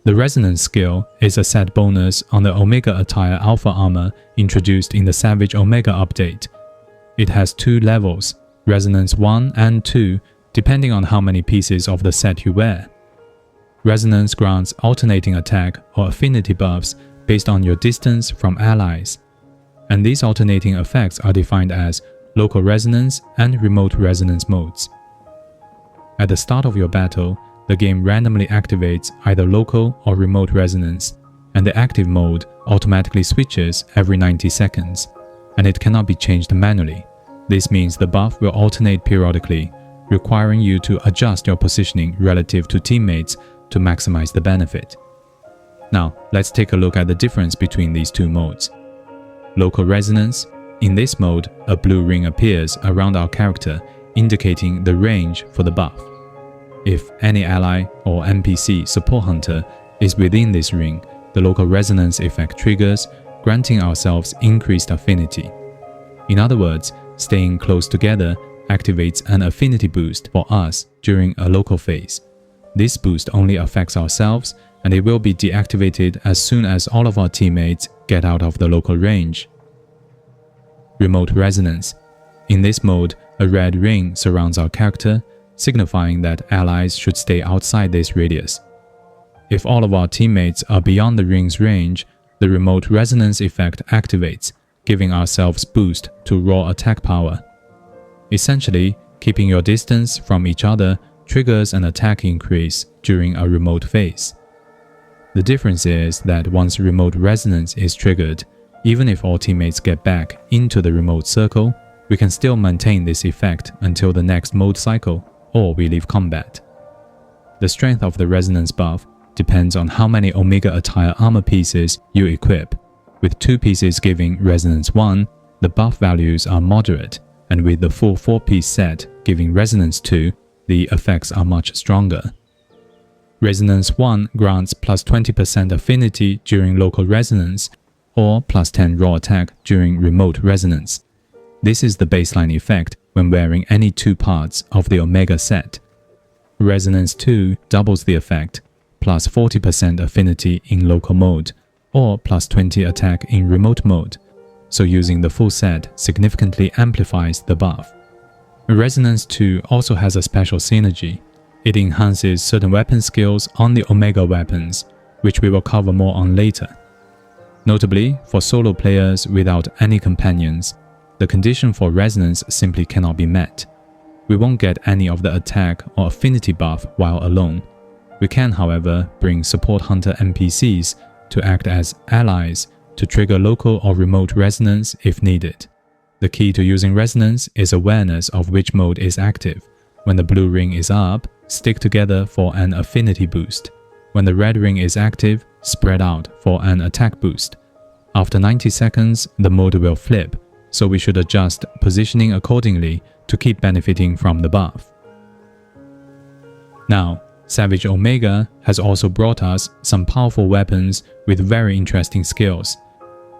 The Resonance skill is a set bonus on the Omega Attire Alpha armor introduced in the Savage Omega update. It has 2 levels, Resonance 1 and 2, depending on how many pieces of the set you wear. Resonance grants alternating attack or affinity buffs based on your distance from allies, and these alternating effects are defined as local resonance and remote resonance modes. At the start of your battle, the game randomly activates either local or remote resonance, and the active mode automatically switches every 90 seconds, and it cannot be changed manually. This means the buff will alternate periodically, requiring you to adjust your positioning relative to teammates to maximize the benefit. Now, let's take a look at the difference between these 2 modes. Local resonance. In this mode, a blue ring appears around our character, indicating the range for the buff. If any ally or NPC support hunter is within this ring, the local resonance effect triggers, granting ourselves increased affinity. In other words, staying close together activates an affinity boost for us during a local phase. This boost only affects ourselves, and it will be deactivated as soon as all of our teammates get out of the local range. Remote resonance. In this mode, a red ring surrounds our character, signifying that allies should stay outside this radius. If all of our teammates are beyond the ring's range, the remote resonance effect activates, giving ourselves boost to raw attack power. Essentially, keeping your distance from each other triggers an attack increase during a remote phase. The difference is that once remote resonance is triggered, even if all teammates get back into the remote circle, we can still maintain this effect until the next mode cycle, or we leave combat. The strength of the resonance buff depends on how many Omega Attire armor pieces you equip. With 2 pieces giving Resonance 1, the buff values are moderate, and with the full 4-piece set giving Resonance 2, the effects are much stronger. Resonance 1 grants plus 20% affinity during local resonance, or plus 10 raw attack during remote resonance. This is the baseline effect when wearing any 2 parts of the Omega set. Resonance 2 doubles the effect, plus 40% affinity in local mode, or plus 20 attack in remote mode, so using the full set significantly amplifies the buff. Resonance 2 also has a special synergy. It enhances certain weapon skills on the Omega weapons, which we will cover more on later. Notably, for solo players without any companions, the condition for resonance simply cannot be met. We won't get any of the attack or affinity buff while alone. We can, however, bring support hunter NPCs to act as allies to trigger local or remote resonance if needed. The key to using resonance is awareness of which mode is active. When the blue ring is up, stick together for an affinity boost. When the red ring is active, spread out for an attack boost. After 90 seconds, the mode will flip, so we should adjust positioning accordingly to keep benefiting from the buff. Now, Savage Omega has also brought us some powerful weapons with very interesting skills.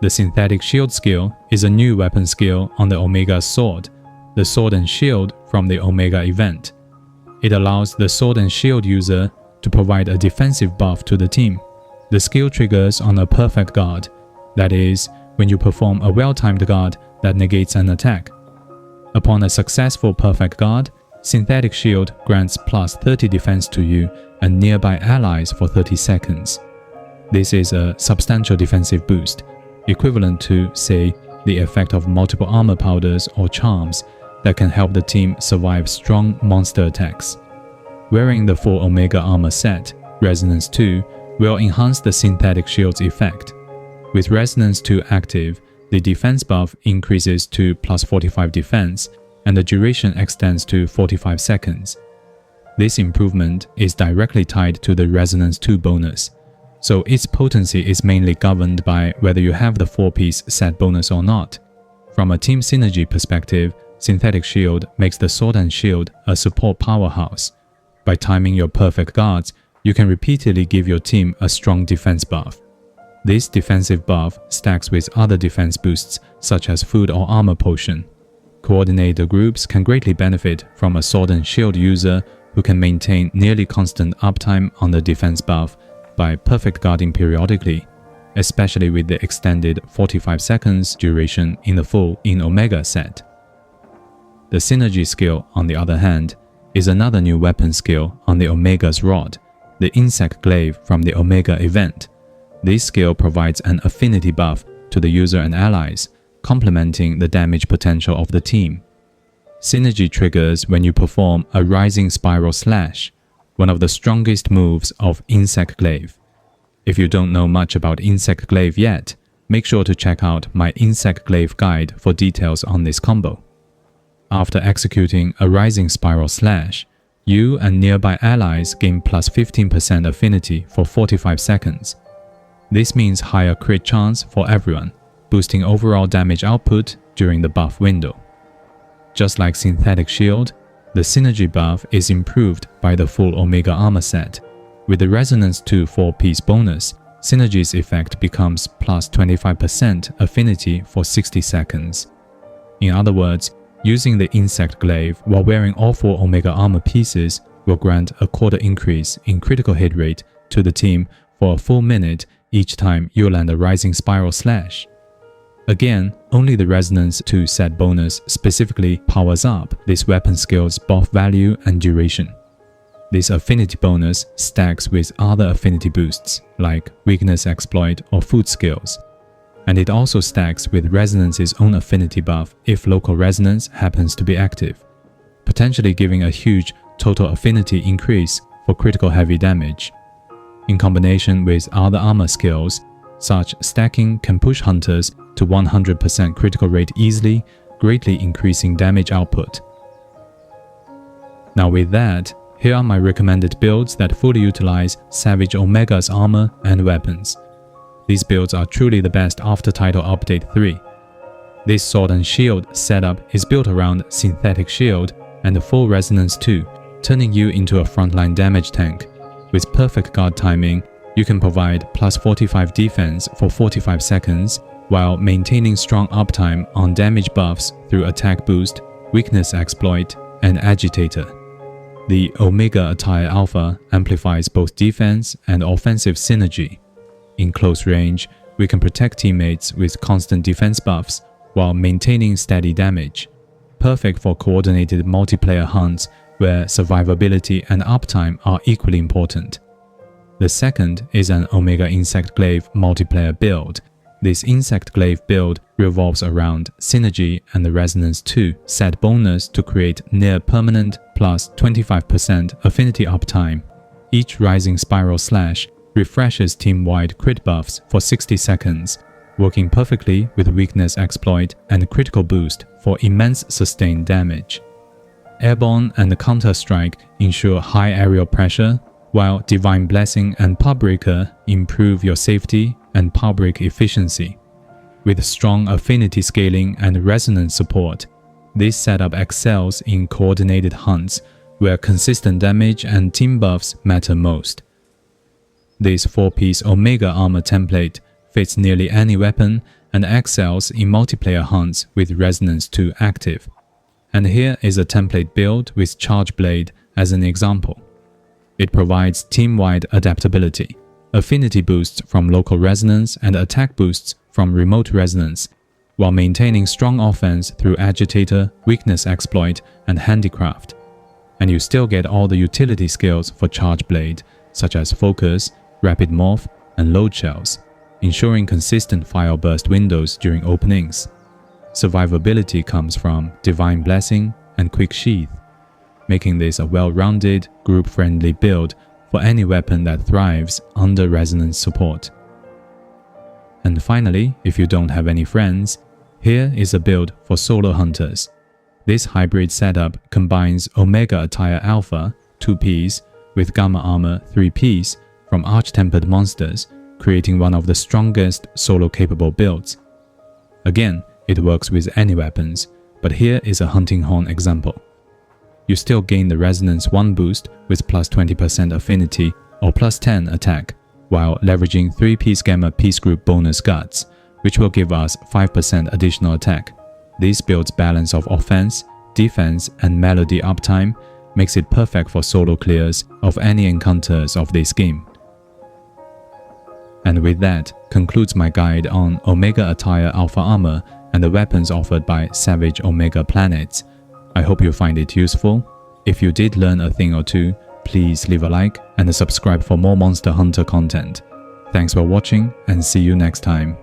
The Synthetic Shield skill is a new weapon skill on the Omega Sword, the Sword and Shield from the Omega event. It allows the Sword and Shield user to provide a defensive buff to the team. The skill triggers on a perfect guard, that is, when you perform a well-timed guard that negates an attack. Upon a successful perfect guard, Synthetic Shield grants plus 30 defense to you and nearby allies for 30 seconds. This is a substantial defensive boost, equivalent to, say, the effect of multiple armor powders or charms that can help the team survive strong monster attacks. Wearing the full Omega armor set, Resonance 2 will enhance the Synthetic Shield's effect. With Resonance 2 active, the defense buff increases to plus 45 defense, and the duration extends to 45 seconds. This improvement is directly tied to the Resonance 2 bonus, so its potency is mainly governed by whether you have the 4-piece set bonus or not. From a team synergy perspective, Synthetic Shield makes the Sword and Shield a support powerhouse. By timing your perfect guards, you can repeatedly give your team a strong defense buff. This defensive buff stacks with other defense boosts such as food or armor potion. Coordinator groups can greatly benefit from a Sword and Shield user who can maintain nearly constant uptime on the defense buff by perfect guarding periodically, especially with the extended 45 seconds duration in the full in Omega set. The Synergy skill, on the other hand, is another new weapon skill on the Omega's rod, the Insect Glaive from the Omega event. This skill provides an affinity buff to the user and allies, complementing the damage potential of the team. Synergy triggers when you perform a Rising Spiral Slash, one of the strongest moves of Insect Glaive. If you don't know much about Insect Glaive yet, make sure to check out my Insect Glaive guide for details on this combo. After executing a Rising Spiral Slash, you and nearby allies gain plus 15% affinity for 45 seconds. This means higher crit chance for everyone, boosting overall damage output during the buff window. Just like Synthetic Shield, the Synergy buff is improved by the full Omega armor set. With the Resonance 2 4-piece bonus, Synergy's effect becomes plus 25% affinity for 60 seconds. In other words, using the Insect Glaive while wearing all 4 Omega armor pieces will grant a quarter increase in critical hit rate to the team for a full minute each time you land a Rising Spiral Slash. Again, only the Resonance 2 set bonus specifically powers up this weapon skill's buff value and duration. This affinity bonus stacks with other affinity boosts like Weakness Exploit or Food skills, and it also stacks with Resonance's own affinity buff if local resonance happens to be active, potentially giving a huge total affinity increase for critical heavy damage. In combination with other armor skills, such stacking can push hunters to 100% critical rate easily, greatly increasing damage output. Now with that, here are my recommended builds that fully utilize Savage Omega's armor and weapons. These builds are truly the best after Title Update 3. This Sword and Shield setup is built around Synthetic Shield and full Resonance 2, turning you into a frontline damage tank. With perfect guard timing, you can provide plus 45 defense for 45 seconds while maintaining strong uptime on damage buffs through Attack Boost, Weakness Exploit, and Agitator. The Omega Attire Alpha amplifies both defense and offensive synergy. In close range, we can protect teammates with constant defense buffs while maintaining steady damage. Perfect for coordinated multiplayer hunts where survivability and uptime are equally important. The second is an Omega Insect Glaive multiplayer build. This Insect Glaive build revolves around Synergy and the Resonance 2 set bonus to create near-permanent plus 25% affinity uptime. Each Rising Spiral Slash refreshes team-wide crit buffs for 60 seconds, working perfectly with Weakness Exploit and Critical Boost for immense sustained damage. Airborne and Counter-Strike ensure high aerial pressure, while Divine Blessing and Pawbreaker improve your safety and power break efficiency. With strong affinity scaling and resonance support, this setup excels in coordinated hunts where consistent damage and team buffs matter most. This 4-piece Omega armor template fits nearly any weapon and excels in multiplayer hunts with Resonance 2 active. And here is a template build with Charge Blade as an example. It provides team-wide adaptability, affinity boosts from local resonance and attack boosts from remote resonance, while maintaining strong offense through Agitator, Weakness Exploit, and Handicraft. And you still get all the utility skills for Charge Blade, such as Focus, Rapid Morph, and Load Shells, ensuring consistent fire burst windows during openings. Survivability comes from Divine Blessing and Quick Sheath, making this a well-rounded, group-friendly build for any weapon that thrives under resonance support. And finally, if you don't have any friends, here is a build for solo hunters. This hybrid setup combines Omega Attire Alpha 2-piece with Gamma Armor 3-piece from Arch-Tempered monsters, creating one of the strongest solo-capable builds. Again, it works with any weapons, but here is a Hunting Horn example. You still gain the Resonance 1 boost with plus 20% affinity or plus 10 attack, while leveraging 3-piece Gamma Piece Group bonus guts, which will give us 5% additional attack. This build's balance of offense, defense, and melody uptime makes it perfect for solo clears of any encounters of this game. And with that concludes my guide on Omega Attire Alpha Armor and the weapons offered by Savage Omega Planets. I hope you find it useful. If you did learn a thing or two, please leave a like and subscribe for more Monster Hunter content. Thanks for watching and see you next time.